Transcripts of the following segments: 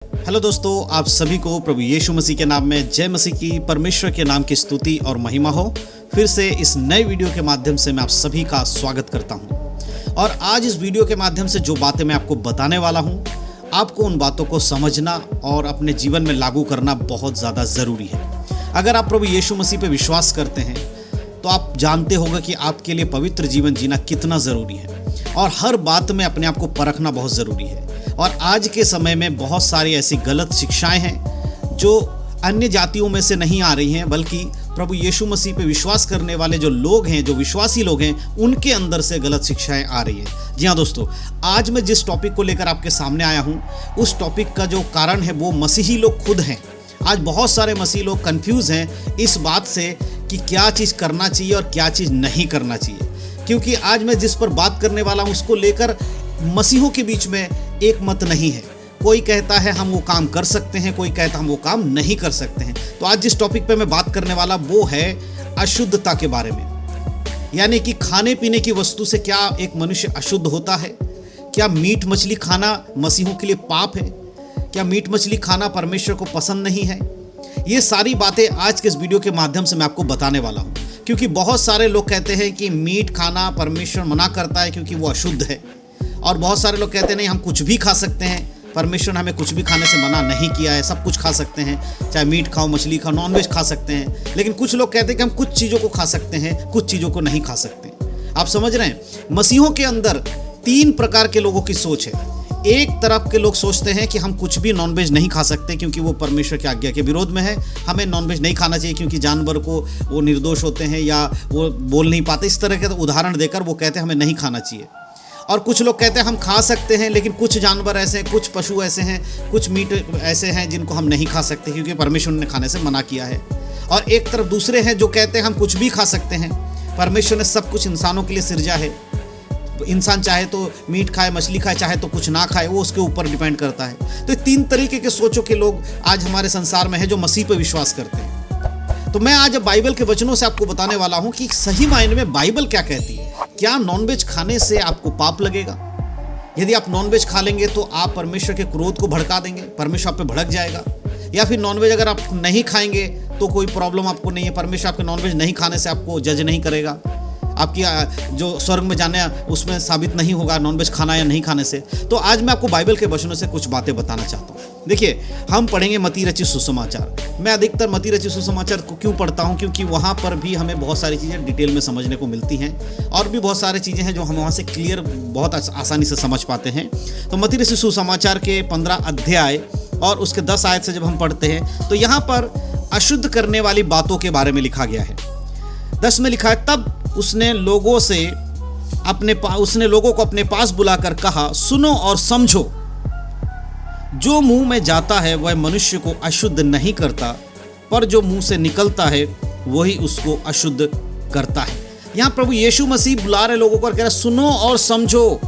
Hello दोस्तों, आप सभी को प्रभु यीशु मसीह के नाम में जय मसीह की। परमेश्वर के नाम की स्तुति और महिमा हो। फिर से इस नए वीडियो के माध्यम से मैं आप सभी का स्वागत करता हूं। और आज इस वीडियो के माध्यम से जो बातें मैं आपको बताने वाला हूं, आपको उन बातों को समझना और अपने जीवन में लागू करना बहुत ज़्यादा ज़रूरी है। अगर आप प्रभु यीशु मसीह पे विश्वास करते हैं तो आप जानते होंगे कि आपके लिए पवित्र जीवन जीना कितना ज़रूरी है और हर बात में अपने आप को परखना बहुत ज़रूरी है। और आज के समय में बहुत सारी ऐसी गलत शिक्षाएं हैं जो अन्य जातियों में से नहीं आ रही हैं, बल्कि प्रभु यीशु मसीह पे विश्वास करने वाले जो लोग हैं, जो विश्वासी लोग हैं, उनके अंदर से गलत शिक्षाएं आ रही हैं। जी हाँ दोस्तों, आज मैं जिस टॉपिक को लेकर आपके सामने आया हूँ, उस टॉपिक का जो कारण है वो मसीही लोग खुद हैं। आज बहुत सारे मसीही लोग कंफ्यूज हैं इस बात से कि क्या चीज़ करना चाहिए और क्या चीज़ नहीं करना चाहिए। क्योंकि आज मैं जिस पर बात करने वाला हूँ उसको लेकर मसीहों के बीच में एक मत नहीं है। कोई कहता है हम वो काम कर सकते हैं, कोई कहता है हम वो काम नहीं कर सकते हैं। तो आज जिस टॉपिक पे मैं बात करने वाला वो है अशुद्धता के बारे में। यानी कि खाने पीने की वस्तु से क्या एक मनुष्य अशुद्ध होता है? क्या मीट मछली खाना मसीहों के लिए पाप है? क्या मीट मछली खाना परमेश्वर को पसंद नहीं है? ये सारी बातें आज के इस वीडियो के माध्यम से मैं आपको बताने वाला हूँ। क्योंकि बहुत सारे लोग कहते हैं कि मीट खाना परमेश्वर मना करता है क्योंकि वो अशुद्ध है, और बहुत सारे लोग कहते हैं नहीं, हम कुछ भी खा सकते हैं, परमेश्वर ने हमें कुछ भी खाने से मना नहीं किया है, सब कुछ खा सकते हैं, चाहे मीट खाओ, मछली खाओ, नॉनवेज खा सकते हैं। लेकिन कुछ लोग कहते हैं कि हम कुछ चीज़ों को खा सकते हैं, कुछ चीज़ों को नहीं खा सकते। आप समझ रहे हैं, मसीहों के अंदर तीन प्रकार के लोगों की सोच है। एक तरफ के लोग सोचते हैं कि हम कुछ भी नॉनवेज नहीं खा सकते क्योंकि वो परमेश्वर की आज्ञा के विरोध में है, हमें नॉनवेज नहीं खाना चाहिए क्योंकि जानवर को वो निर्दोष होते हैं या वो बोल नहीं पाते। इस तरह के उदाहरण देकर वो कहते हैं हमें नहीं खाना चाहिए। और कुछ लोग कहते हैं हम खा सकते हैं, लेकिन कुछ जानवर ऐसे हैं, कुछ पशु ऐसे हैं, कुछ मीट ऐसे हैं जिनको हम नहीं खा सकते क्योंकि परमेश्वर ने खाने से मना किया है। और एक तरफ दूसरे हैं जो कहते हैं हम कुछ भी खा सकते हैं, परमेश्वर ने सब कुछ इंसानों के लिए सृजा है, इंसान चाहे तो मीट खाए, मछली खाए, चाहे तो कुछ ना खाए, वो उसके ऊपर डिपेंड करता है। तो तीन तरीके के सोचों के लोग आज हमारे संसार में है जो मसीह पर विश्वास करते हैं। तो मैं आज बाइबल के वचनों से आपको बताने वाला हूं कि सही मायने में बाइबल क्या कहती है। क्या नॉनवेज खाने से आपको पाप लगेगा? यदि आप नॉनवेज खा लेंगे तो आप परमेश्वर के क्रोध को भड़का देंगे, परमेश्वर आप पे भड़क जाएगा। या फिर नॉनवेज अगर आप नहीं खाएंगे तो कोई प्रॉब्लम आपको नहीं है, परमेश्वर आपके नॉनवेज नहीं खाने से आपको जज नहीं करेगा, आपकी जो स्वर्ग में जाने उसमें साबित नहीं होगा नॉनवेज खाना या नहीं खाने से। तो आज मैं आपको बाइबल के वचनों से कुछ बातें बताना चाहता हूँ। देखिए, हम पढ़ेंगे मत्ती रचित सुसमाचार। मैं अधिकतर मत्ती रचित सुसमाचार को क्यों पढ़ता हूँ? क्योंकि वहाँ पर भी हमें बहुत सारी चीज़ें डिटेल में समझने को मिलती हैं और भी बहुत सारी चीज़ें हैं जो हम वहाँ से क्लियर बहुत आसानी से समझ पाते हैं। तो मत्ती रचित सुसमाचार के 15 अध्याय और उसके 10 आयत से जब हम पढ़ते हैं तो यहाँ पर अशुद्ध करने वाली बातों के बारे में लिखा गया है। 10 में लिखा है, तब उसने लोगों को अपने पास बुलाकर कहा, सुनो और समझो, जो मुंह में जाता है वह मनुष्य को अशुद्ध नहीं करता, पर जो मुंह से निकलता है वही उसको अशुद्ध करता है। यहाँ प्रभु यीशु मसीह बुला रहे लोगों को और कह रहे सुनो और समझो।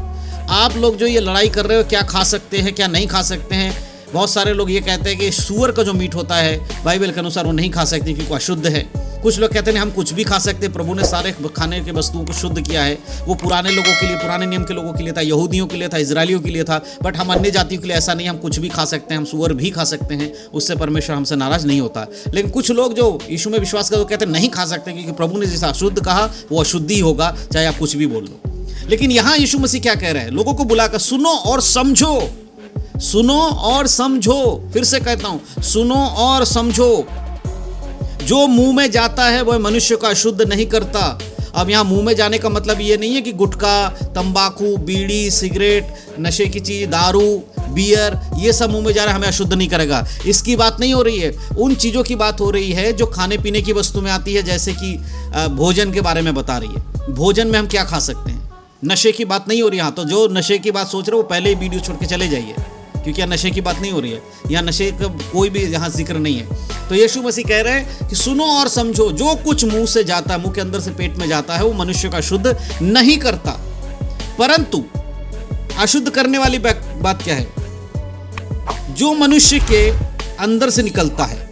आप लोग जो ये लड़ाई कर रहे हो, क्या खा सकते हैं क्या नहीं खा सकते हैं। बहुत सारे लोग ये कहते हैं कि सूअर का जो मीट होता है बाइबल के अनुसार वो नहीं खा सकते क्योंकि वो अशुद्ध है। कुछ लोग कहते हैं हम कुछ भी खा सकते हैं, प्रभु ने सारे खाने के वस्तुओं को शुद्ध किया है। वो पुराने लोगों के लिए, पुराने नियम के लोगों के लिए था, यहूदियों के लिए था, इजरायलियों के लिए था, बट हम अन्य जातियों के लिए ऐसा नहीं, हम कुछ भी खा सकते हैं, हम सूअर भी खा सकते हैं, उससे परमेश्वर हमसे नाराज नहीं होता। लेकिन कुछ लोग जो यीशु में विश्वास करते वो कहते हैं नहीं खा सकते क्योंकि प्रभु ने जैसा अशुद्ध कहा वो अशुद्धि होगा, चाहे आप कुछ भी बोल लो। लेकिन यहाँ यीशु मसीह क्या कह रहे हैं? लोगों को बुलाकर सुनो और समझो, सुनो और समझो। फिर से कहता हूं, सुनो और समझो, जो मुंह में जाता है वह मनुष्य को अशुद्ध नहीं करता। अब यहाँ मुंह में जाने का मतलब ये नहीं है कि गुटखा, तंबाकू, बीड़ी, सिगरेट, नशे की चीज, दारू, बियर, ये सब मुंह में जा रहा है हमें अशुद्ध नहीं करेगा, इसकी बात नहीं हो रही है। उन चीज़ों की बात हो रही है जो खाने पीने की वस्तु में आती है, जैसे कि भोजन के बारे में बता रही है। भोजन में हम क्या खा सकते हैं, नशे की बात नहीं हो रही। यहाँ तो जो नशे की बात सोच रहे हो वो पहले ही वीडियो छोड़ के चले जाइए, क्योंकि यहाँ नशे की बात नहीं हो रही है, यहाँ नशे का कोई भी यहाँ जिक्र नहीं है। तो यीशु मसीह कह रहे हैं कि सुनो और समझो, जो कुछ मुंह से जाता है, मुंह के अंदर से पेट में जाता है, वो मनुष्य का शुद्ध नहीं करता, परंतु अशुद्ध करने वाली बात क्या है? जो मनुष्य के अंदर से निकलता है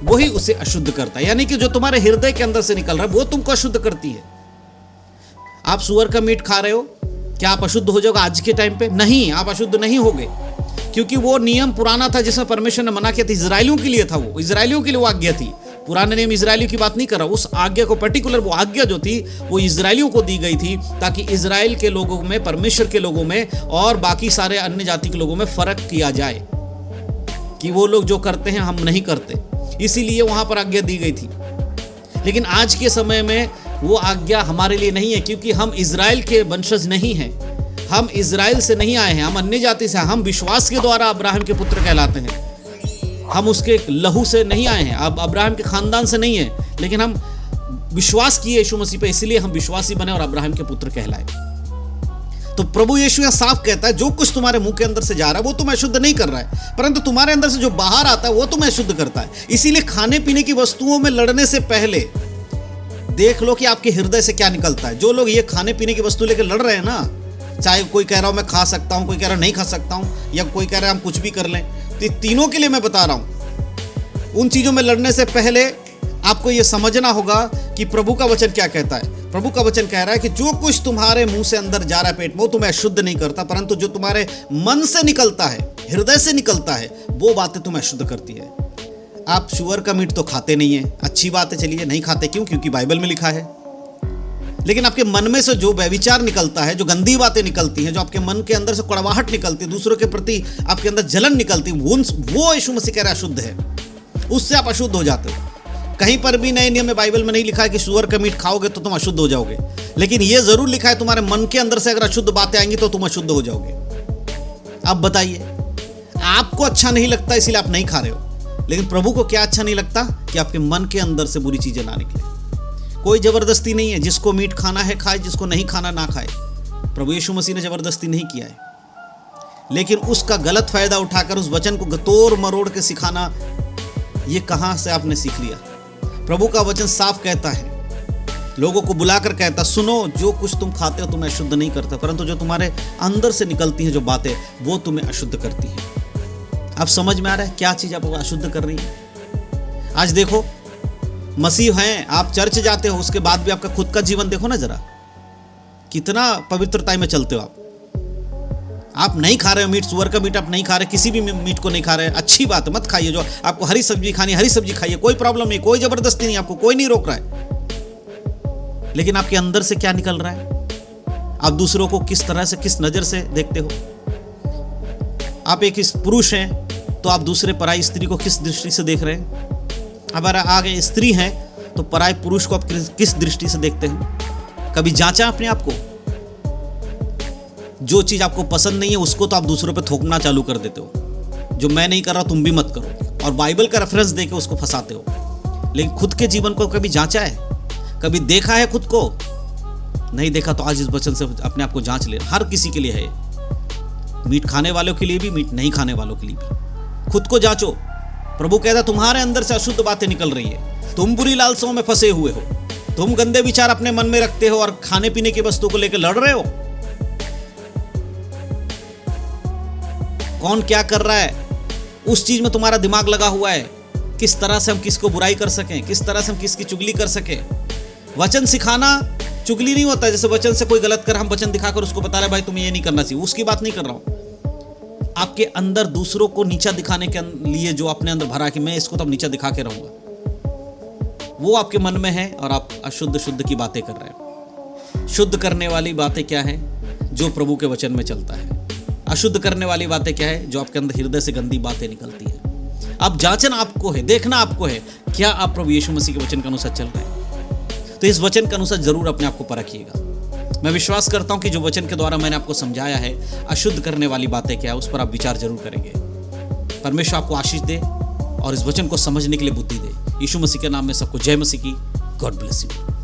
वही उसे अशुद्ध करता है। यानी कि जो तुम्हारे हृदय के अंदर से निकल रहा है वो तुमको अशुद्ध करती है। आप सुअर का मीट खा रहे हो, क्या आप अशुद्ध हो जाओगे आज के टाइम पे? नहीं, आप अशुद्ध नहीं होगे, क्योंकि वो नियम पुराना था जिसमें परमेश्वर ने मना किया था, इजराइलियों के लिए था, वो इजराइलियों के लिए वो आज्ञा थी। पुराने नियम इजराइलियों की बात नहीं कर रहा, उस आज्ञा को पर्टिकुलर वो आज्ञा जो थी वो इजराइलियों को दी गई थी, ताकि इजराइल के लोगों में, परमेश्वर के लोगों में और बाकी सारे अन्य जाति के लोगों में फर्क किया जाए कि वो लोग जो करते हैं हम नहीं करते, इसीलिए वहां पर आज्ञा दी गई थी। लेकिन आज के समय में वो आज्ञा हमारे लिए नहीं है, क्योंकि हम इजराइल के वंशज नहीं हैं, हम इजराइल से नहीं आए हैं, हम अन्य जाति से, हम विश्वास के द्वारा अब्राहम के पुत्र कहलाते हैं। हम उसके लहू से नहीं आए हैं, अब अब्राहम के खानदान से नहीं है, लेकिन हम विश्वास किए यीशु मसीह पे, इसलिए हम विश्वासी बने और अब्राहम के पुत्र कहलाए। तो प्रभु यीशु यहां साफ कहता है, जो कुछ तुम्हारे मुंह के अंदर से जा रहा है वो तुम्हें अशुद्ध नहीं कर रहा है, परंतु तुम्हारे अंदर से जो बाहर आता है वो तुम्हें अशुद्ध करता है। इसीलिए खाने पीने की वस्तुओं में लड़ने से पहले देख लो कि आपके हृदय से क्या निकलता है। जो लोग ये खाने पीने की वस्तु लेकर लड़ रहे हैं ना, चाहे कोई कह रहा हूं मैं खा सकता हूं, कोई कह रहा नहीं खा सकता हूं, या कोई कह रहा है हम कुछ भी कर लें, तो ये तीनों के लिए मैं बता रहा हूं, उन चीजों में लड़ने से पहले आपको यह समझना होगा कि प्रभु का वचन क्या कहता है। प्रभु का वचन कह रहा है कि जो कुछ तुम्हारे मुंह से अंदर जा रहा है पेट में, वो तुम्हें अशुद्ध नहीं करता, परंतु जो तुम्हारे मन से निकलता है, हृदय से निकलता है, वो बातें तुम्हें अशुद्ध करती है। आप शुअर का मीट तो खाते नहीं है, अच्छी बात है, चलिए नहीं खाते, क्यों? क्योंकि बाइबल में लिखा है। लेकिन आपके मन में से जो व्यभिचार निकलता है, जो गंदी बातें निकलती हैं, जो आपके मन के अंदर से कड़वाहट निकलती है, दूसरों के प्रति आपके अंदर जलन निकलती है, वो यीशु मसीह कह रहा है अशुद्ध है, उससे आप अशुद्ध हो जाते हो। कहीं पर भी नए नियम में बाइबल में नहीं लिखा है कि सूअर का मीट खाओगे तो तुम अशुद्ध हो जाओगे, लेकिन यह जरूर लिखा है तुम्हारे मन के अंदर से अगर अशुद्ध बातें आएंगी तो तुम अशुद्ध हो जाओगे। अब बताइए, आपको अच्छा नहीं लगता इसलिए आप नहीं खा रहे हो, लेकिन प्रभु को क्या अच्छा नहीं लगता? कि आपके मन के अंदर से बुरी चीजें ना निकले। कोई जबरदस्ती नहीं है, जिसको मीट खाना है खाए, जिसको नहीं खाना ना खाए। प्रभु यीशु मसीह ने जबरदस्ती नहीं किया है, लेकिन उसका गलत फायदा उठाकर उस वचन को तोड़ मरोड़ के सिखाना, ये कहां से आपने सीख लिया? प्रभु का वचन साफ कहता है, लोगों को बुलाकर कहता, सुनो, जो कुछ तुम खाते हो तुम्हें अशुद्ध नहीं करता, परंतु जो तुम्हारे अंदर से निकलती हैं जो बातें, वो तुम्हें अशुद्ध करती हैं। अब समझ में आ रहा है क्या चीज आपको अशुद्ध कर रही है? आज देखो, मसीह हैं, आप चर्च जाते हो, उसके बाद भी आपका खुद का जीवन देखो ना जरा, कितना पवित्रता में चलते हो आप नहीं खा रहे हो मीट, सुअर का मीट आप नहीं खा रहे, किसी भी मीट को नहीं खा रहे, अच्छी बात है, मत खाइए। जो आपको हरी सब्जी खानी, हरी सब्जी खाइए, कोई प्रॉब्लम नहीं, कोई जबरदस्ती नहीं, आपको कोई नहीं रोक रहा है। लेकिन आपके अंदर से क्या निकल रहा है? आप दूसरों को किस तरह से, किस नजर से देखते हो? आप एक पुरुष हैं तो आप दूसरे पराई स्त्री को किस दृष्टि से देख रहे हैं? अगर आगे स्त्री हैं तो पराई पुरुष को आप किस दृष्टि से देखते हैं? कभी जांचा अपने आप को? जो चीज आपको पसंद नहीं है उसको तो आप दूसरों पे थोपना चालू कर देते हो, जो मैं नहीं कर रहा तुम भी मत करो, और बाइबल का रेफरेंस देके उसको फंसाते हो। लेकिन खुद के जीवन को कभी जांचा है? कभी देखा है खुद को? नहीं देखा तो आज इस वचन से अपने आप को जांच ले। हर किसी के लिए है, मीट खाने वालों के लिए भी, मीट नहीं खाने वालों के लिए भी। खुद को जांचो। प्रभु कहता तुम्हारे अंदर से अशुद्ध बातें निकल रही है, तुम बुरी लालसाओं में फंसे हुए हो, तुम गंदे विचार अपने मन में रखते हो और खाने पीने की वस्तु को लेकर लड़ रहे हो। कौन क्या कर रहा है उस चीज में तुम्हारा दिमाग लगा हुआ है, किस तरह से हम किसको बुराई कर सकें, किस तरह से हम किसकी चुगली कर सकें। वचन सिखाना चुगली नहीं होता। जैसे वचन से कोई गलत कर, हम वचन दिखाकर उसको बता रहे भाई तुम्हें ये नहीं करना चाहिए, उसकी बात नहीं कर रहा हूं। आपके अंदर दूसरों को नीचा दिखाने के लिए जो अपने अंदर भरा कि मैं इसको तो अब नीचा दिखा के रहूंगा, वो आपके मन में है और आप अशुद्ध शुद्ध की बातें कर रहे हो। शुद्ध करने वाली बातें क्या है? जो प्रभु के वचन में चलता है। अशुद्ध करने वाली बातें क्या है? जो आपके अंदर हृदय से गंदी बातें निकलती हैं। अब जांचना आपको है, देखना आपको है, क्या आप प्रभु यीशु मसीह के वचन के अनुसार चल रहे हैं? तो इस वचन के अनुसार जरूर अपने आप को परखिएगा। मैं विश्वास करता हूं कि जो वचन के द्वारा मैंने आपको समझाया है, अशुद्ध करने वाली बातें क्या है, उस पर आप विचार जरूर करेंगे। परमेश्वर आपको आशीष दे और इस वचन को समझने के लिए बुद्धि दे। यीशु मसीह के नाम में सबको जय मसीह की। God bless you.